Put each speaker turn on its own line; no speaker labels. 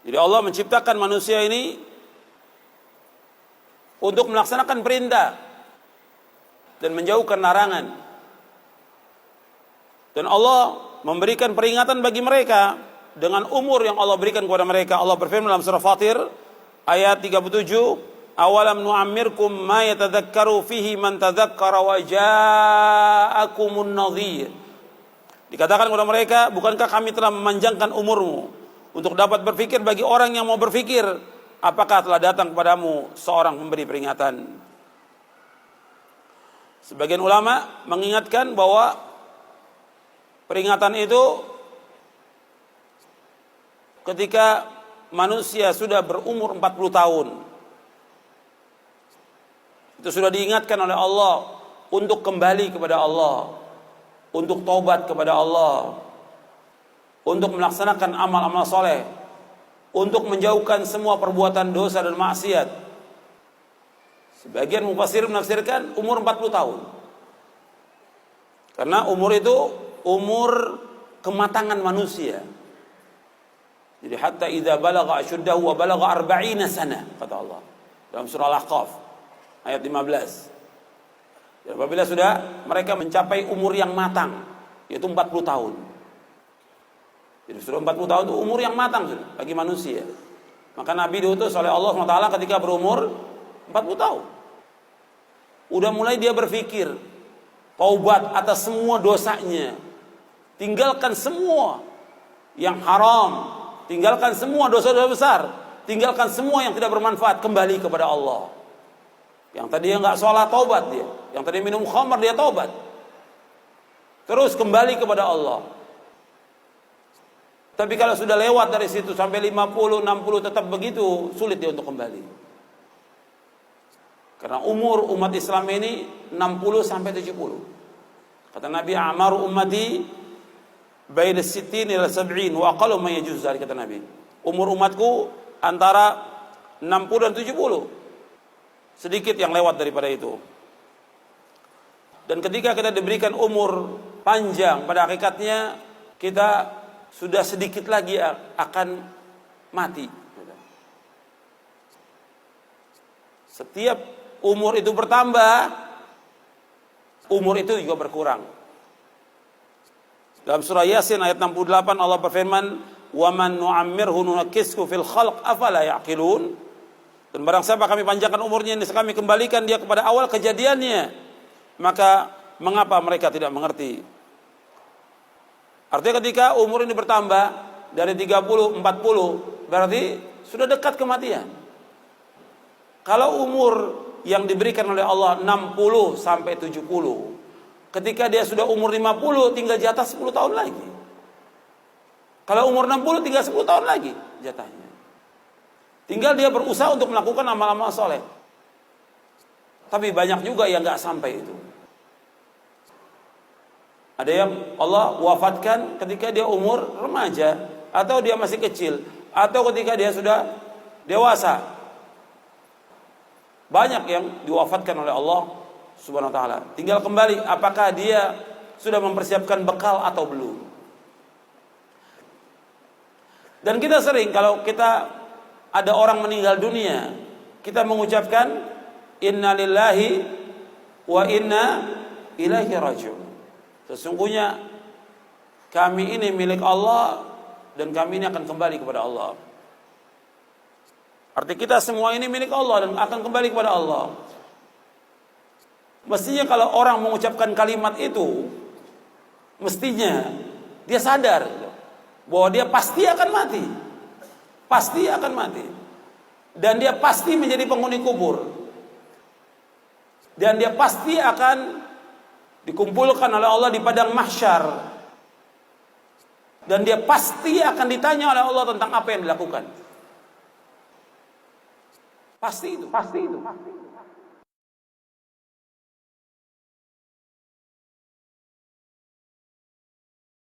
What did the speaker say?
Jadi Allah menciptakan manusia ini untuk melaksanakan perintah dan menjauhkan larangan. Dan Allah memberikan peringatan bagi mereka dengan umur yang Allah berikan kepada mereka. Allah berfirman dalam surah Fatir ayat 37, "Awalam nu'ammirkum ma yatadzakkaru fihi man tadzakkara wa ja'akumun nadhir." Dikatakan kepada mereka, bukankah kami telah memanjangkan umurmu untuk dapat berfikir bagi orang yang mau berfikir? Apakah telah datang kepadamu seorang pemberi peringatan? Sebagian ulama mengingatkan bahwa peringatan itu ketika manusia sudah berumur 40 tahun. Itu sudah diingatkan oleh Allah untuk kembali kepada Allah, untuk taubat kepada Allah, untuk melaksanakan amal-amal soleh, untuk menjauhkan semua perbuatan dosa dan maksiat. Sebagian mufassir menafsirkan umur 40 tahun. Karena umur itu umur kematangan manusia. Jadi hatta idza balagha ashuddahu wa balagha 40 sana, kata Allah dalam surah Al-Ahqaf ayat 15. Dan apabila sudah mereka mencapai umur yang matang, yaitu 40 tahun. Jadi sudah 40 tahun itu umur yang matang sudah bagi manusia. Maka Nabi diutus oleh Allah SWT ketika berumur 40 tahun. Udah mulai dia berpikir taubat atas semua dosanya. Tinggalkan semua yang haram, tinggalkan semua dosa-dosa besar, tinggalkan semua yang tidak bermanfaat, kembali kepada Allah. Yang tadinya enggak sholat, taubat dia. Yang tadi minum khamar, dia taubat. Terus kembali kepada Allah. Tapi kalau sudah lewat dari situ sampai 50, 60 tetap begitu, sulit dia untuk kembali. Karena umur umat Islam ini 60 sampai 70. Kata Nabi, "A'maru ummati baina as-sittin ila sab'in wa aqallu ma yajuz dzalik," kata Nabi. Umur umatku antara 60 dan 70. Sedikit yang lewat daripada itu. Dan ketika kita diberikan umur panjang, pada hakikatnya kita sudah sedikit lagi akan mati. Setiap umur itu bertambah, umur itu juga berkurang. Dalam surah Yasin ayat 68 Allah berfirman, "Wa man nu'ammirhu nunakkishu fil khalq afala ya'qilun." Dan barang siapa kami panjangkan umurnya, ini kami kembalikan dia kepada awal kejadiannya, maka mengapa mereka tidak mengerti? Artinya ketika umur ini bertambah dari 30, 40, berarti sudah dekat kematian. Kalau umur yang diberikan oleh Allah 60 sampai 70, ketika dia sudah umur 50, tinggal jatah 10 tahun lagi. Kalau umur 60, tinggal 10 tahun lagi jatahnya. Tinggal dia berusaha untuk melakukan amal-amal soleh. Tapi banyak juga yang gak sampai itu. Ada yang Allah wafatkan ketika dia umur remaja, atau dia masih kecil, atau ketika dia sudah dewasa. Banyak yang diwafatkan oleh Allah Subhanahu wa taala. Tinggal kembali apakah dia sudah mempersiapkan bekal atau belum. Dan kita sering kalau kita ada orang meninggal dunia, kita mengucapkan inna lillahi wa inna ilaihi raji'un. Sesungguhnya kami ini milik Allah dan kami ini akan kembali kepada Allah. Arti kita semua ini milik Allah dan akan kembali kepada Allah. Mestinya kalau orang mengucapkan kalimat itu, mestinya dia sadar bahwa dia pasti akan mati. Pasti akan mati. Dan dia pasti menjadi penghuni kubur. Dan dia pasti akan dikumpulkan oleh Allah di padang mahsyar. Dan dia pasti akan ditanya oleh Allah tentang apa yang dilakukan. Pasti itu.